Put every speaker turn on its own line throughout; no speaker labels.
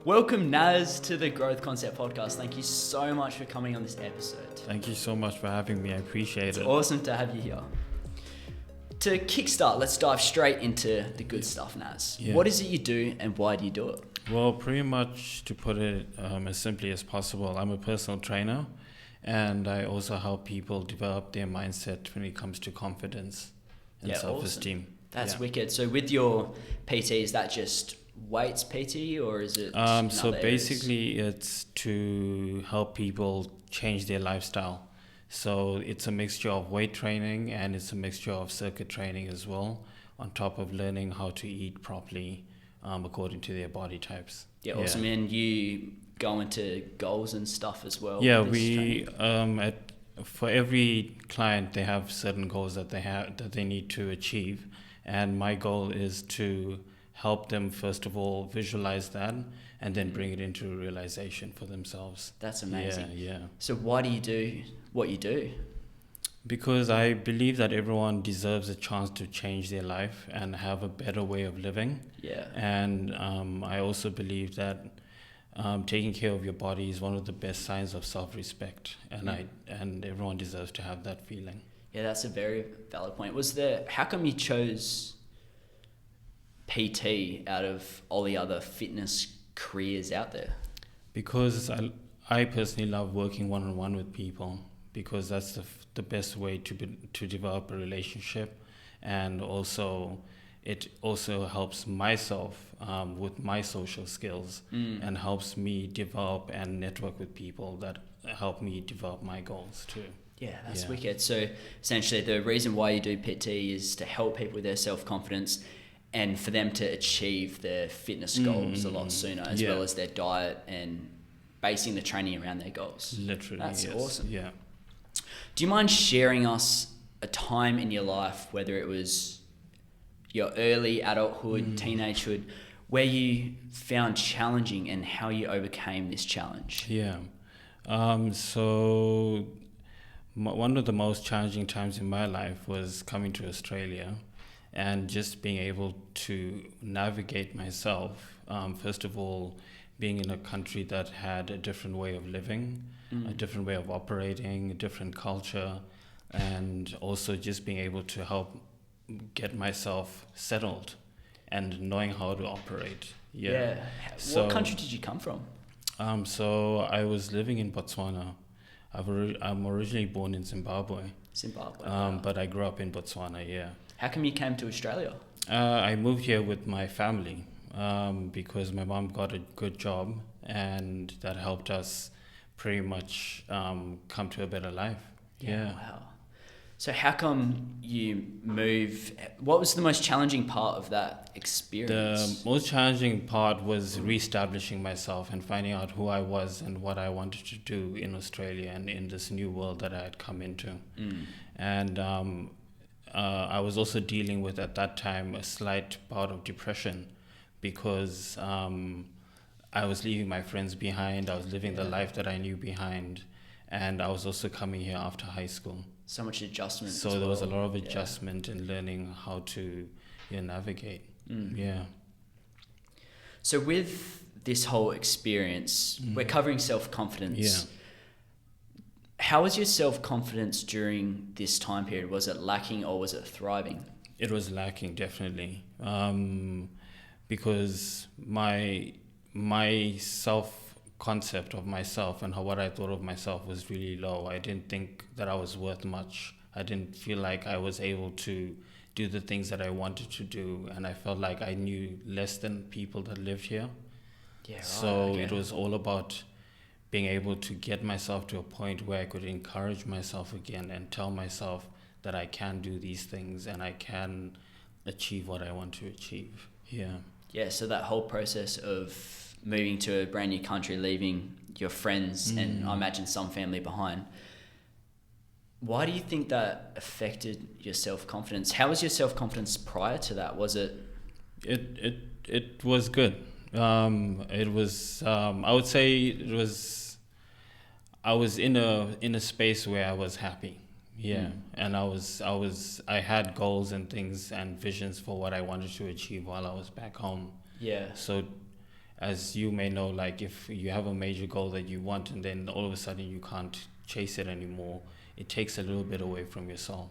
Welcome, Naz, to the Growth Concept Podcast. Thank you so much for coming on this episode.
Thank you so much for having me. I appreciate it.
Awesome to have you here. To kickstart, let's dive straight into the good stuff, Naz.
Yeah.
What is it you do and why do you do it?
Well, pretty much to put it as simply as possible, I'm a personal trainer and I also help people develop their mindset when it comes to confidence and self-esteem.
Awesome. That's wicked. So with your PT, is that just weights PT or is it
so basically it's to help people change their lifestyle. So it's a mixture of weight training and it's a mixture of circuit training as well, on top of learning how to eat properly according to their body types.
Yeah, awesome. And you go into goals and stuff as well.
Yeah, we for every client they have certain goals that they need to achieve, and my goal is to help them first of all visualize that and then bring it into realization for themselves.
That's amazing.
Yeah.
So why do you do what you do?
Because I believe that everyone deserves a chance to change their life and have a better way of living.
Yeah.
And I also believe that taking care of your body is one of the best signs of self-respect, and everyone deserves to have that feeling.
Yeah, that's a very valid point. How come you chose PT out of all the other fitness careers out there?
Because I personally love working one-on-one with people, because that's the best way to develop a relationship, and also it also helps myself with my social skills and helps me develop and network with people that help me develop my goals too.
Yeah, that's wicked. So essentially the reason why you do PT is to help people with their self-confidence and for them to achieve their fitness goals a lot sooner, as well as their diet and basing the training around their goals.
Literally,
that's
yes.
awesome.
Yeah.
Do you mind sharing us a time in your life, whether it was your early adulthood, teenagehood, where you found challenging and how you overcame this challenge?
Yeah. So one of the most challenging times in my life was coming to Australia and just being able to navigate myself. First of all, being in a country that had a different way of living, a different way of operating, a different culture, and also just being able to help get myself settled and knowing how to operate. Yeah.
So, what country did you come from?
So I was living in Botswana. I'm originally born in Zimbabwe. But I grew up in Botswana, yeah.
How come you came to Australia?
I moved here with my family because my mom got a good job and that helped us pretty much come to a better life. Yeah.
Wow. So how come you moved? What was the most challenging part of that experience?
The most challenging part was reestablishing myself and finding out who I was and what I wanted to do in Australia and in this new world that I had come into. And I was also dealing with, at that time, a slight bout of depression because I was leaving my friends behind. I was living the life that I knew behind. And I was also coming here after high school.
So much adjustment.
So there was a lot of adjustment in learning how to navigate. Yeah.
So with this whole experience, we're covering self-confidence.
Yeah.
How was your self-confidence during this time period? Was it lacking or was it thriving?
It was lacking, definitely. Because my self-concept of myself and what I thought of myself was really low. I didn't think that I was worth much. I didn't feel like I was able to do the things that I wanted to do, and I felt like I knew less than people that lived here.
Yeah, right.
So it was all about being able to get myself to a point where I could encourage myself again and tell myself that I can do these things and I can achieve what I want to achieve. Yeah.
Yeah, so that whole process of moving to a brand new country, leaving your friends and I imagine some family behind. Why do you think that affected your self-confidence? How was your self-confidence prior to that? Was it?
It was good. It was. I would say it was. I was in a space where I was happy. Yeah, and I had goals and things and visions for what I wanted to achieve while I was back home.
Yeah.
So as you may know, like if you have a major goal that you want and then all of a sudden you can't chase it anymore, it takes a little bit away from your soul.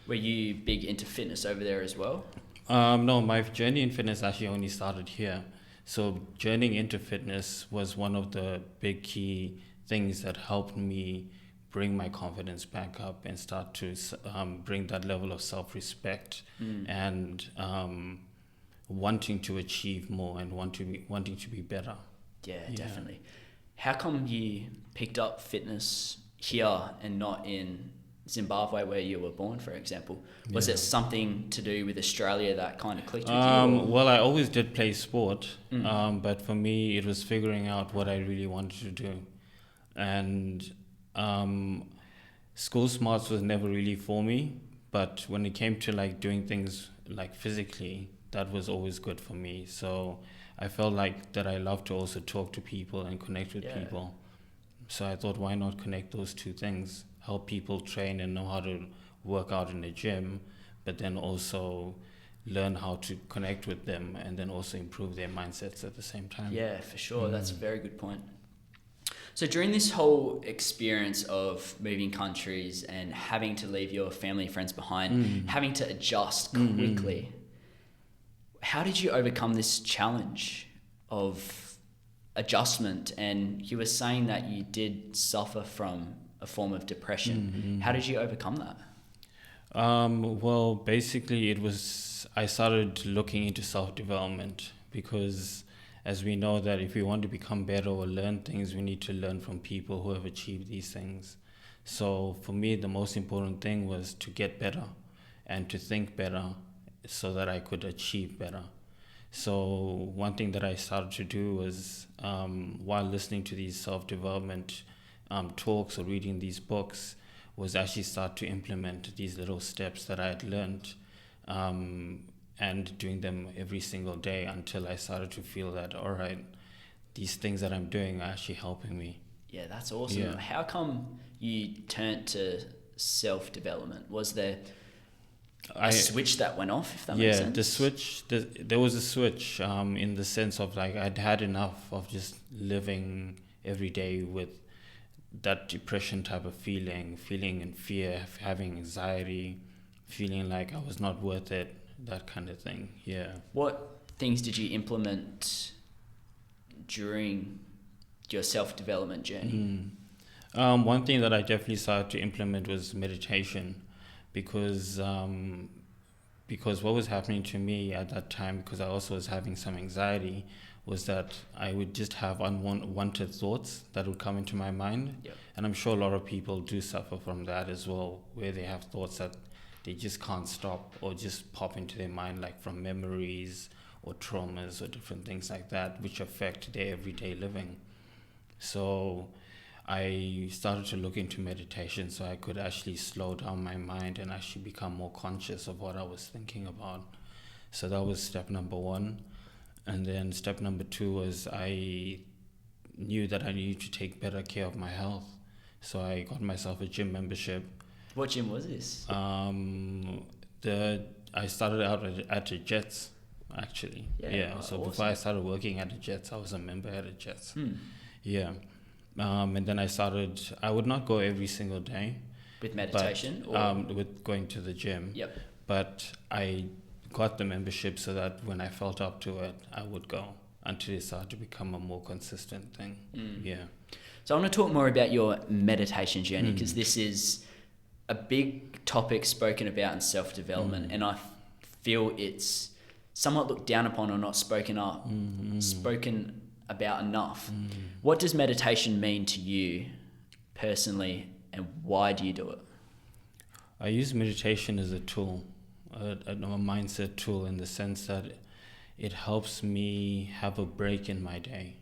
Were you big into fitness over there as well?
No, my journey in fitness actually only started here. So journeying into fitness was one of the big key things that helped me bring my confidence back up and start to bring that level of self-respect and wanting to achieve more and wanting to be better.
Yeah, definitely. How come you picked up fitness here and not in Zimbabwe where you were born, for example? Was it something to do with Australia that kind of clicked with you?
Well, I always did play sport, but for me it was figuring out what I really wanted to do. And school smarts was never really for me, but when it came to like doing things like physically, that was always good for me. So I felt like that I love to also talk to people and connect with people. So I thought, why not connect those two things? Help people train and know how to work out in the gym, but then also learn how to connect with them and then also improve their mindsets at the same time.
Yeah, for sure. That's a very good point. So during this whole experience of moving countries and having to leave your family and friends behind, having to adjust quickly, how did you overcome this challenge of adjustment? And you were saying that you did suffer from a form of depression. How did you overcome that?
Well, basically I started looking into self-development because as we know that if we want to become better or learn things, we need to learn from people who have achieved these things. So for me, the most important thing was to get better and to think better so that I could achieve better. So one thing that I started to do was while listening to these self-development talks or reading these books was actually start to implement these little steps that I had learned and doing them every single day until I started to feel that, all right, these things that I'm doing are actually helping me.
Yeah, that's awesome.
Yeah.
How come you turned to self-development? Was there a switch that went off, if that makes sense?
There was a switch in the sense of like I'd had enough of just living every day with that depression type of feeling in fear, having anxiety, feeling like I was not worth it, that kind of thing. Yeah.
What things did you implement during your self-development journey?
One thing that I definitely started to implement was meditation because what was happening to me at that time, because I also was having some anxiety, was that I would just have unwanted thoughts that would come into my mind.
Yep.
And I'm sure a lot of people do suffer from that as well, where they have thoughts that they just can't stop or just pop into their mind, like from memories or traumas or different things like that, which affect their everyday living. So I started to look into meditation so I could actually slow down my mind and actually become more conscious of what I was thinking about. So that was step number one. And then step number two was I knew that I needed to take better care of my health. So I got myself a gym membership.
What gym was this?
I started out at the Jets, actually. So
awesome.
before I started working at the Jets, I was a member at the Jets. Yeah. And then I would not go every single day.
With meditation?
With going to the gym.
Yep.
But I got the membership so that when I felt up to it, I would go until it started to become a more consistent thing. Yeah.
So I want to talk more about your meditation journey because this is a big topic spoken about in self-development, and I feel it's somewhat looked down upon or not spoken about enough. What does meditation mean to you personally, and why do you do it?
I use meditation as a tool, a mindset tool, in the sense that it helps me have a break in my day.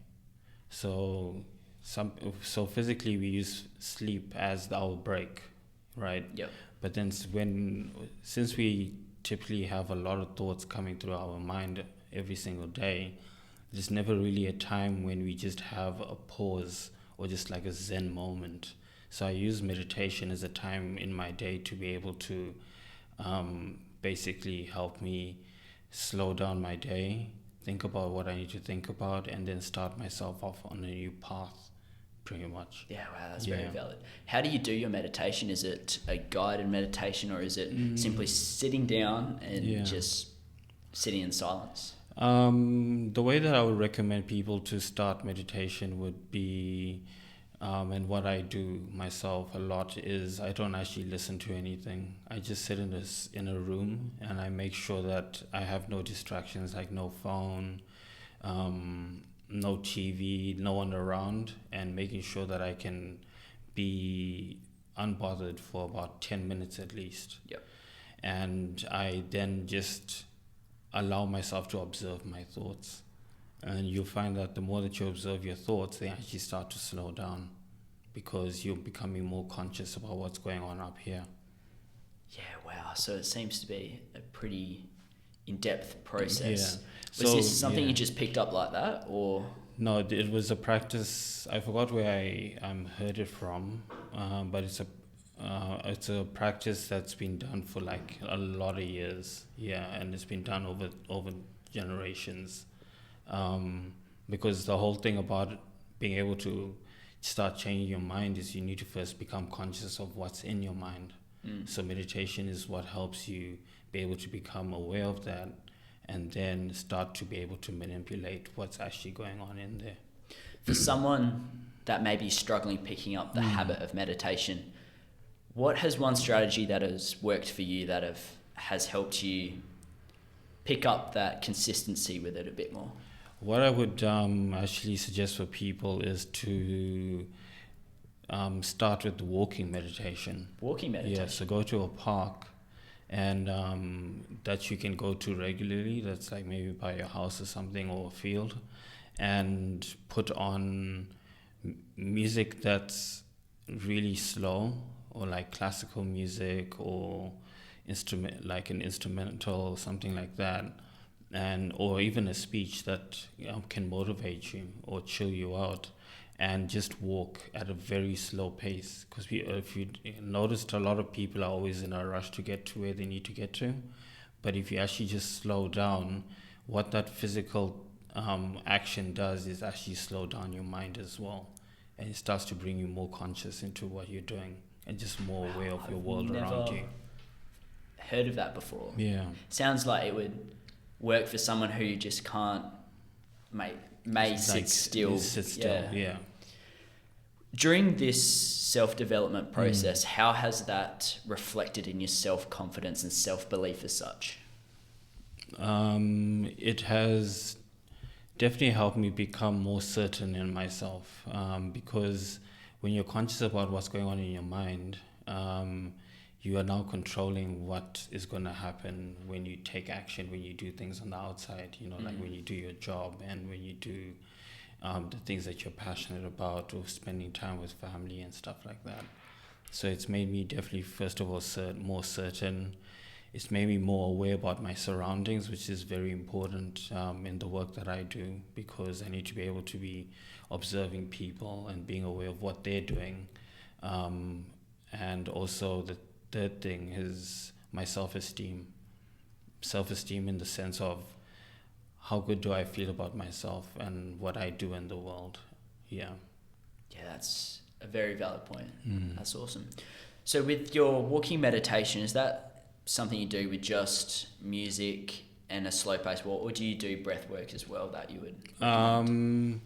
So physically we use sleep as our break, right?
Yep.
But then since we typically have a lot of thoughts coming through our mind every single day, there's never really a time when we just have a pause or just like a Zen moment. So I use meditation as a time in my day to be able to basically help me slow down my day, think about what I need to think about, and then start myself off on a new path, pretty much.
Yeah, wow, that's very valid. How do you do your meditation? Is it a guided meditation, or is it simply sitting down and just sitting in silence?
The way that I would recommend people to start meditation would be, and what I do myself a lot is I don't actually listen to anything. I just sit in a room, and I make sure that I have no distractions, like no phone, no TV, no one around, and making sure that I can be unbothered for about 10 minutes at least.
Yep.
And I then just allow myself to observe my thoughts. And you'll find that the more that you observe your thoughts, they actually start to slow down, because you're becoming more conscious about what's going on up here.
Yeah, wow. So it seems to be a pretty in-depth process.
Yeah.
Was this something you just picked up like that, or?
No, it was a practice. I forgot where I heard it from, but it's a practice that's been done for like a lot of years. Yeah, and it's been done over generations. Because the whole thing about being able to start changing your mind is you need to first become conscious of what's in your mind. So meditation is what helps you be able to become aware of that, and then start to be able to manipulate what's actually going on in there.
For someone that may be struggling picking up the habit of meditation, what has one strategy that has worked for you that has helped you pick up that consistency with it a bit more?
What I would actually suggest for people is to start with walking meditation.
Walking meditation?
Yeah, so go to a park, and that you can go to regularly, that's like maybe by your house or something, or a field, and put on music that's really slow, or like classical music, or like an instrumental or something like that, and or even a speech that can motivate you or chill you out, and just walk at a very slow pace. Because if you noticed, a lot of people are always in a rush to get to where they need to get to, but if you actually just slow down, what that physical action does is actually slow down your mind as well, and it starts to bring you more conscious into what you're doing, and just more aware of your world around you.
Heard of that before.
Yeah.
Sounds like it would work for someone who just can't sit still.
Sit still, yeah.
During this self-development process, how has that reflected in your self-confidence and self-belief as such?
It has definitely helped me become more certain in myself, because when you're conscious about what's going on in your mind, you are now controlling what is going to happen when you take action, when you do things on the outside, like when you do your job, and when you do the things that you're passionate about, or spending time with family and stuff like that. So it's made me definitely, first of all, more certain. It's made me more aware about my surroundings, which is very important in the work that I do, because I need to be able to be observing people and being aware of what they're doing. And also the third thing is my self-esteem. Self-esteem in the sense of how good do I feel about myself and what I do in the world. Yeah.
Yeah, that's a very valid point. That's awesome. So with your walking meditation, is that something you do with just music and a slow pace walk, or do you do breath work as well that you would recommend?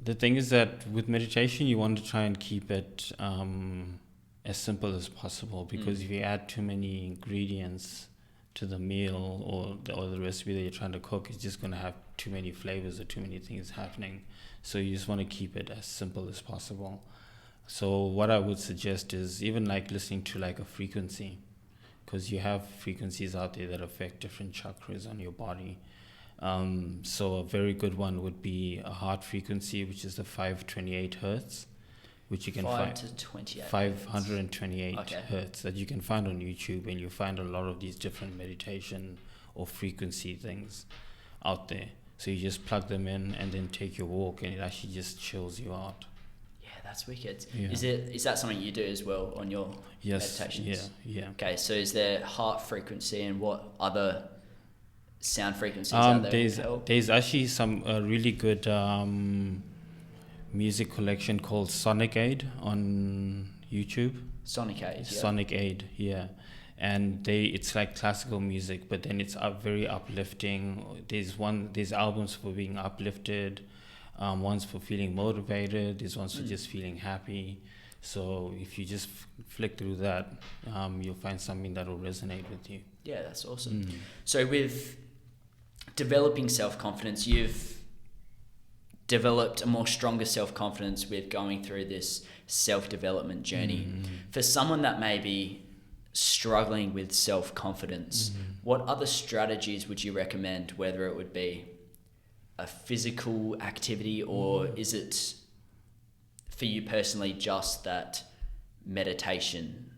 The thing is that with meditation, you want to try and keep it as simple as possible, because if you add too many ingredients to the meal or the recipe that you're trying to cook, it's just going to have too many flavors or too many things happening. So you just want to keep it as simple as possible. So what I would suggest is even like listening to like a frequency, because you have frequencies out there that affect different chakras on your body. So a very good one would be a heart frequency, which is the 528 hertz, which you can find 528 hertz, that you can find on YouTube, and you find a lot of these different meditation or frequency things out there. So you just plug them in and then take your walk, and it actually just chills you out.
Yeah, that's wicked.
Yeah.
Is that something you do as well on your meditations?
Yeah.
Okay, so is there heart frequency, and what other sound frequencies out there
There's
will help?
there's actually some really good music collection called Sonic Aid on YouTube.
Sonic Aid, yeah.
Sonic Aid, yeah. And it's like classical music, but then it's very uplifting. There's albums for being uplifted, ones for feeling motivated, there's ones for just feeling happy. So if you just flick through that, you'll find something that will resonate with you.
Yeah, that's awesome. So with developing self-confidence, you've developed a more stronger self-confidence with going through this self-development journey. For someone that may be struggling with self-confidence, what other strategies would you recommend, whether it would be a physical activity or is it for you personally just that meditation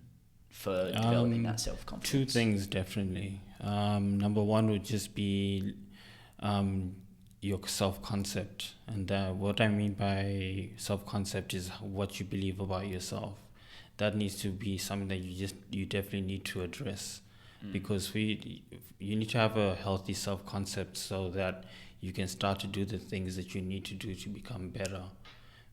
for developing that self-confidence?
Two things, definitely. Number one would just be your self-concept. And what I mean by self-concept is what you believe about yourself. That needs to be something that you definitely need to address. Because you need to have a healthy self-concept so that you can start to do the things that you need to do to become better.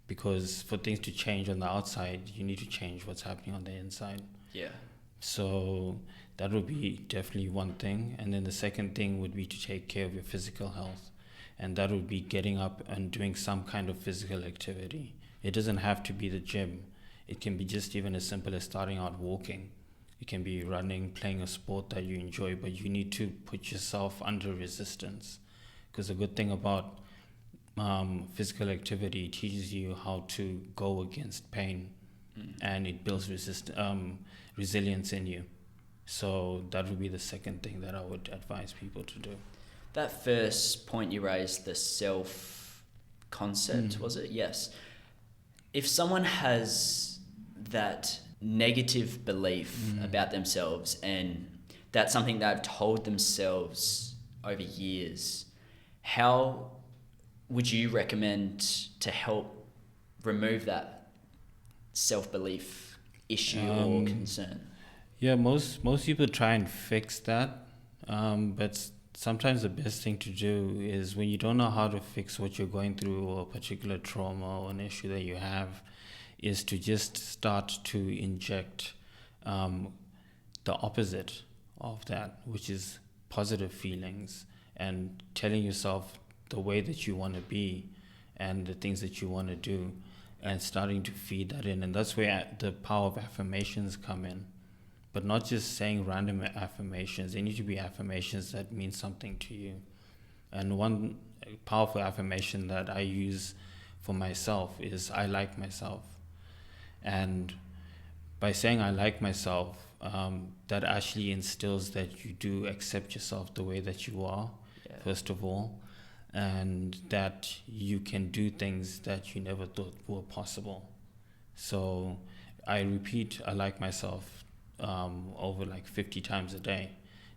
Because for things to change on the outside, you need to change what's happening on the inside.
Yeah.
So that would be definitely one thing. And then the second thing would be to take care of your physical health. And that would be getting up and doing some kind of physical activity. It doesn't have to be the gym. It can be just even as simple as starting out walking. It can be running, playing a sport that you enjoy, but you need to put yourself under resistance. Because the good thing about physical activity teaches you how to go against pain, and it builds resilience in you. So that would be the second thing that I would advise people to do.
That first point you raised, the self-concept, was it? Yes. If someone has that negative belief about themselves and that's something they've told themselves over years, how would you recommend to help remove that self-belief issue or concern?
Yeah, most people try and fix that, but sometimes the best thing to do is when you don't know how to fix what you're going through or a particular trauma or an issue that you have, is to just start to inject the opposite of that, which is positive feelings, and telling yourself the way that you want to be and the things that you want to do, and starting to feed that in. And that's where the power of affirmations come in. But not just saying random affirmations. They need to be affirmations that mean something to you. And one powerful affirmation that I use for myself is I like myself. And by saying I like myself, that actually instills that you do accept yourself the way that you are, first of all, and that you can do things that you never thought were possible. So I repeat I like myself over like 50 times a day,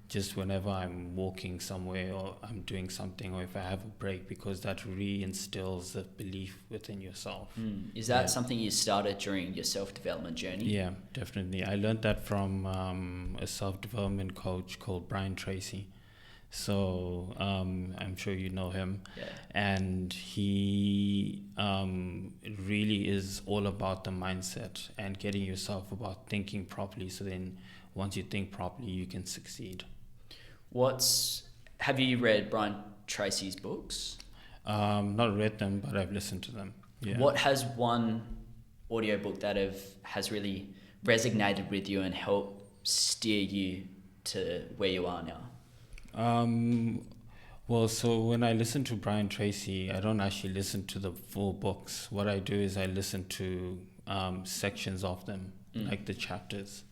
just whenever I'm walking somewhere or I'm doing something, or if I have a break, because that reinstills the belief within yourself.
Is that something you started during your self-development journey?
Yeah, definitely. I learned that from a self-development coach called Brian Tracy. So I'm sure you know him.
Yeah.
And he really is all about the mindset and getting yourself about thinking properly. So then once you think properly, you can succeed.
Have you read Brian Tracy's books?
Not read them, but I've listened to them. Yeah.
What has one audiobook that has really resonated with you and helped steer you to where you are now?
Well, so when I listen to Brian Tracy, I don't actually listen to the full books. What I do is I listen to sections of them, like the chapters.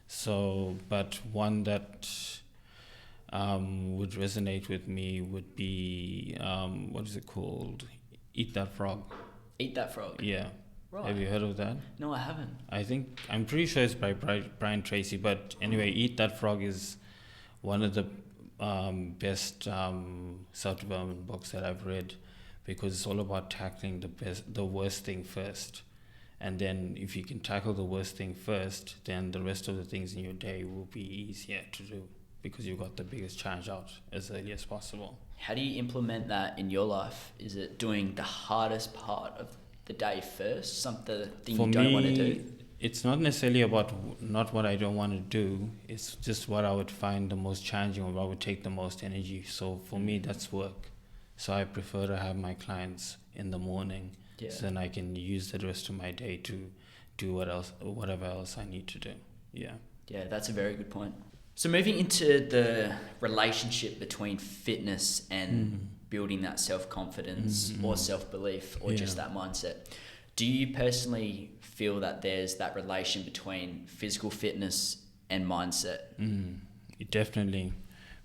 So, but one that would resonate with me would be, what is it called? Eat That Frog.
Eat That Frog?
Yeah.
Right.
Have you heard of that?
No, I haven't.
I'm pretty sure it's by Brian Tracy, but anyway, Eat That Frog is one of the best self-development books that I've read, because it's all about tackling the worst thing first. And then if you can tackle the worst thing first, then the rest of the things in your day will be easier to do. because you've got the biggest challenge out as early as possible.
How do you implement that in your life? Is it doing the hardest part of the day first, something you don't want to do?
It's not necessarily about not what I don't want to do. It's just what I would find the most challenging, or what would take the most energy. So for me, that's work. So I prefer to have my clients in the morning, so then I can use the rest of my day to do whatever else I need to do. Yeah.
Yeah, that's a very good point. So moving into the relationship between fitness and building that self-confidence or self-belief or just that mindset, do you personally feel that there's that relation between physical fitness and mindset?
Definitely,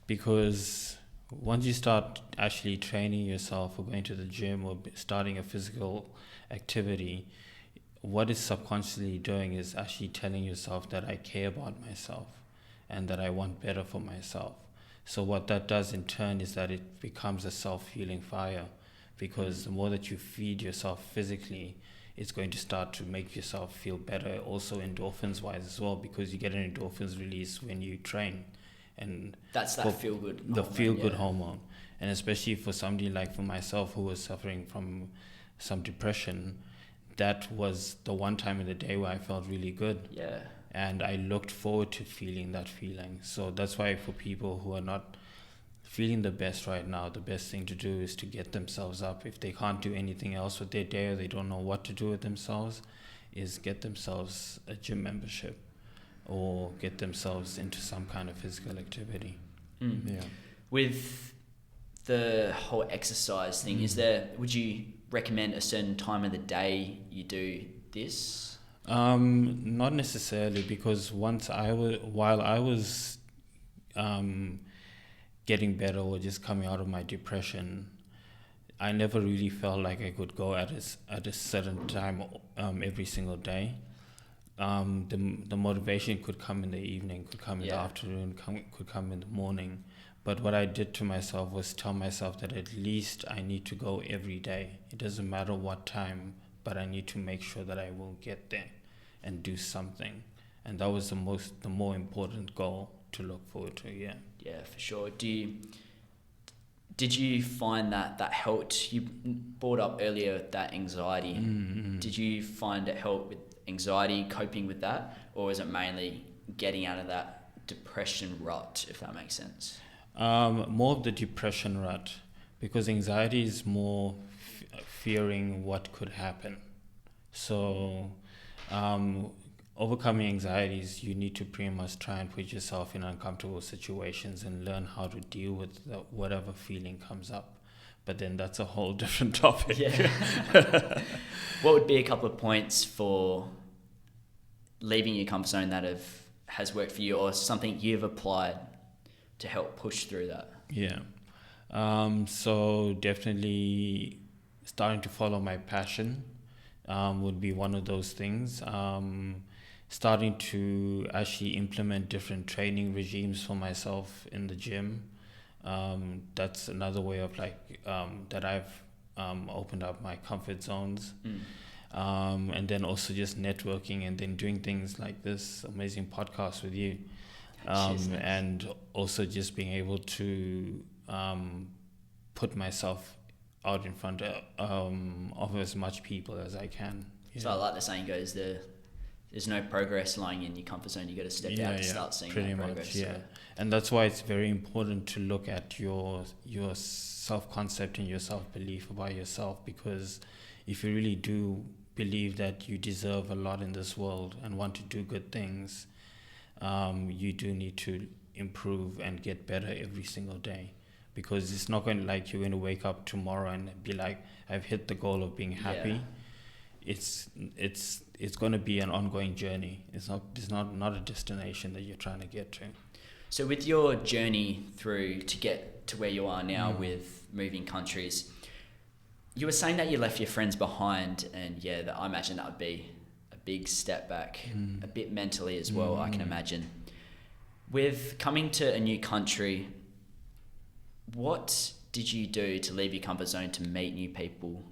because once you start actually training yourself or going to the gym or starting a physical activity, what it's subconsciously doing is actually telling yourself that I care about myself and that I want better for myself. So what that does in turn is that it becomes a self-healing fire, because the more that you feed yourself physically, it's going to start to make yourself feel better, also endorphins wise as well, because you get an endorphins release when you train. And
that's that feel-good hormone.
The feel-good hormone. And especially for somebody like for myself who was suffering from some depression, that was the one time in the day where I felt really good.
Yeah.
And I looked forward to feeling that feeling. So that's why for people who are not feeling the best right now, the best thing to do is to get themselves up. If they can't do anything else with their day, or they don't know what to do with themselves, is get themselves a gym membership or get themselves into some kind of physical activity. Yeah.
With the whole exercise thing, would you recommend a certain time of the day you do this?
Not necessarily, because while I was getting better or just coming out of my depression, I never really felt like I could go at a certain time every single day. The motivation could come in the evening, could come in the afternoon, could come in the morning. But what I did to myself was tell myself that at least I need to go every day. It doesn't matter what time, but I need to make sure that I will get there and do something. And that was the more important goal to look forward to. Yeah,
for sure. Did you find that helped? You brought up earlier that anxiety. Did you find it helped with anxiety, coping with that, or was it mainly getting out of that depression rut, if that makes sense?
More of the depression rut, because anxiety is more fearing what could happen. So overcoming anxieties, you need to pretty much try and put yourself in uncomfortable situations and learn how to deal with whatever feeling comes up. But then that's a whole different topic.
Yeah. What would be a couple of points for leaving your comfort zone that has worked for you, or something you've applied to help push through that?
Yeah. So definitely starting to follow my passion would be one of those things. Starting to actually implement different training regimes for myself in the gym. That's another way of that I've opened up my comfort zones. And then also just networking, and then doing things like this amazing podcast with you. And also just being able to put myself out in front of as much people as I can. Yeah.
So I like the saying goes, there's no progress lying in your comfort zone. You got to step out to start seeing that progress.
Yeah. So. And that's why it's very important to look at your self-concept and your self-belief about yourself, because if you really do believe that you deserve a lot in this world and want to do good things, you do need to improve and get better every single day, because it's not going to you're going to wake up tomorrow and be like, I've hit the goal of being happy. It's going to be an ongoing journey. It's not a destination that you're trying to get to.
So with your journey through to get to where you are now with moving countries, you were saying that you left your friends behind, and I imagine that would be a big step back, a bit mentally as well, I can imagine. With coming to a new country, what did you do to leave your comfort zone to meet new people?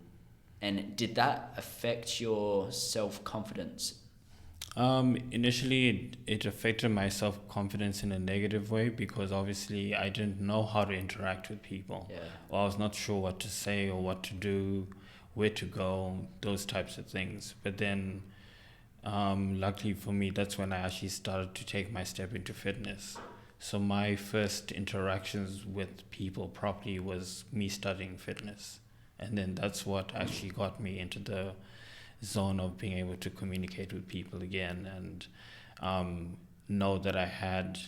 And did that affect your self-confidence?
Initially, it affected my self-confidence in a negative way because obviously I didn't know how to interact with people.
Yeah.
Or I was not sure what to say or what to do, where to go, those types of things. But then, luckily for me, that's when I actually started to take my step into fitness. So my first interactions with people properly was me studying fitness. And then that's what actually got me into the zone of being able to communicate with people again and know that I had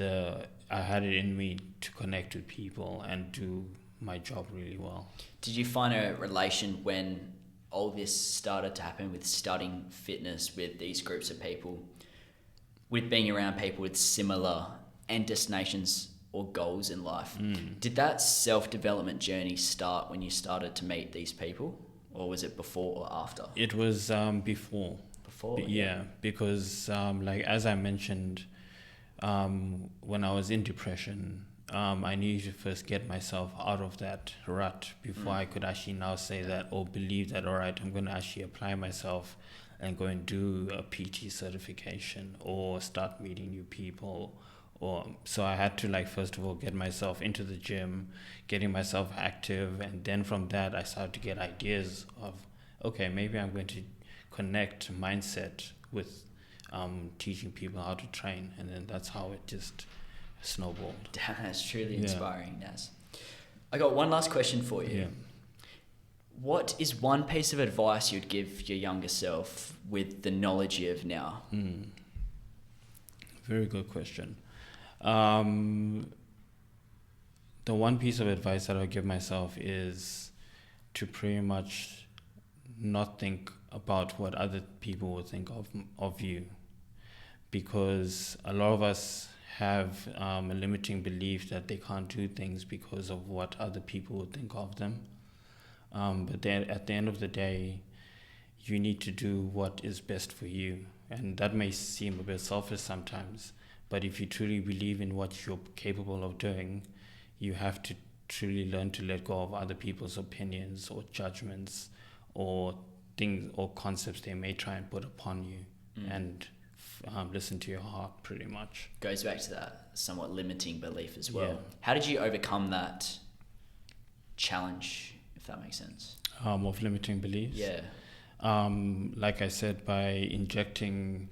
it in me to connect with people and do my job really well.
Did you find a relation when all this started to happen with studying fitness with these groups of people, with being around people with similar end destinations or goals in life? Did that self-development journey start when you started to meet these people? Or was it before or after?
It was before.
Before?
Yeah, because like as I mentioned, when I was in depression, I needed to first get myself out of that rut before I could actually now say that or believe that, all right, I'm going to actually apply myself and go and do a PT certification or start meeting new people. So I had to, like, first of all, get myself into the gym, getting myself active, and then from that I started to get ideas of, okay, maybe I'm going to connect mindset with teaching people how to train, and then that's how it just snowballed.
That's truly inspiring, Naz. I got one last question for you.
Yeah.
What is one piece of advice you'd give your younger self with the knowledge you have now?
Very good question. The one piece of advice that I'll give myself is to pretty much not think about what other people will think of you, because a lot of us have a limiting belief that they can't do things because of what other people would think of them. But then at the end of the day, you need to do what is best for you, and that may seem a bit selfish sometimes. But if you truly believe in what you're capable of doing, you have to truly learn to let go of other people's opinions or judgments or things or concepts they may try and put upon you, and listen to your heart pretty much.
Goes back to that somewhat limiting belief as well.
Yeah.
How did you overcome that challenge, if that makes sense?
Of limiting beliefs?
Yeah.
Like I said, by injecting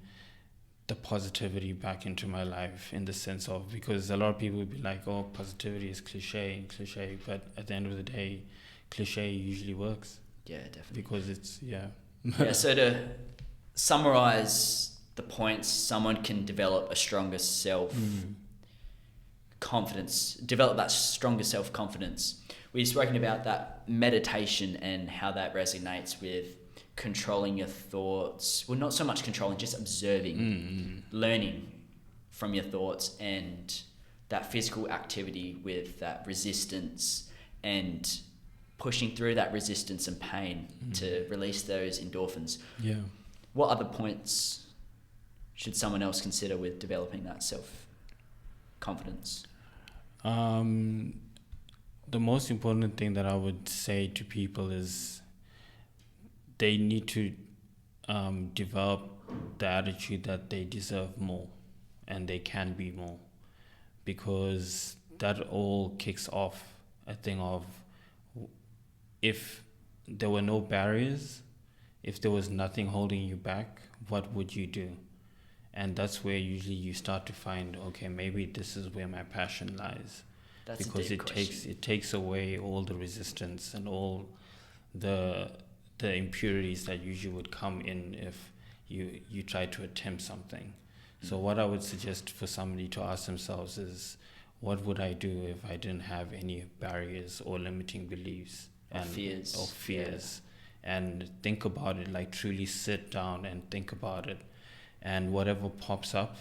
the positivity back into my life, in the sense of, because a lot of people would be like, oh, positivity is cliche, but at the end of the day, cliche usually works.
Yeah, definitely.
Because it's, yeah.
So to summarize the points, someone can develop a stronger self-confidence, develop that stronger self-confidence. We've spoken about that meditation and how that resonates with controlling your thoughts. Well, not so much controlling, just observing, learning from your thoughts, and that physical activity with that resistance and pushing through that resistance and pain to release those endorphins.
Yeah.
What other points should someone else consider with developing that self-confidence?
The most important thing that I would say to people is they need to develop the attitude that they deserve more and they can be more, because that all kicks off a thing of, if there were no barriers, if there was nothing holding you back, what would you do? And that's where usually you start to find, okay, maybe this is where my passion lies.
That's
because it takes away all the resistance and all the impurities that usually would come in if you try to attempt something. So what I would suggest for somebody to ask themselves is, what would I do if I didn't have any barriers or limiting beliefs
or fears?
Yeah. And think about it, like truly sit down and think about it. And whatever pops up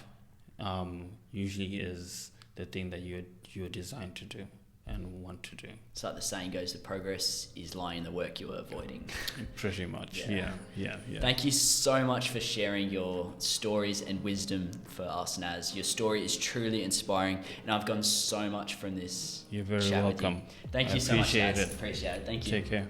usually is the thing that you're designed to do and want to do.
It's like the saying goes, the progress is lying in the work you are avoiding.
Pretty much, yeah.
Thank you so much for sharing your stories and wisdom for us, Naz. Your story is truly inspiring, and I've gotten so much from this.
You're very welcome.
Thank you so much, Naz. Appreciate it. Thank you.
Take care.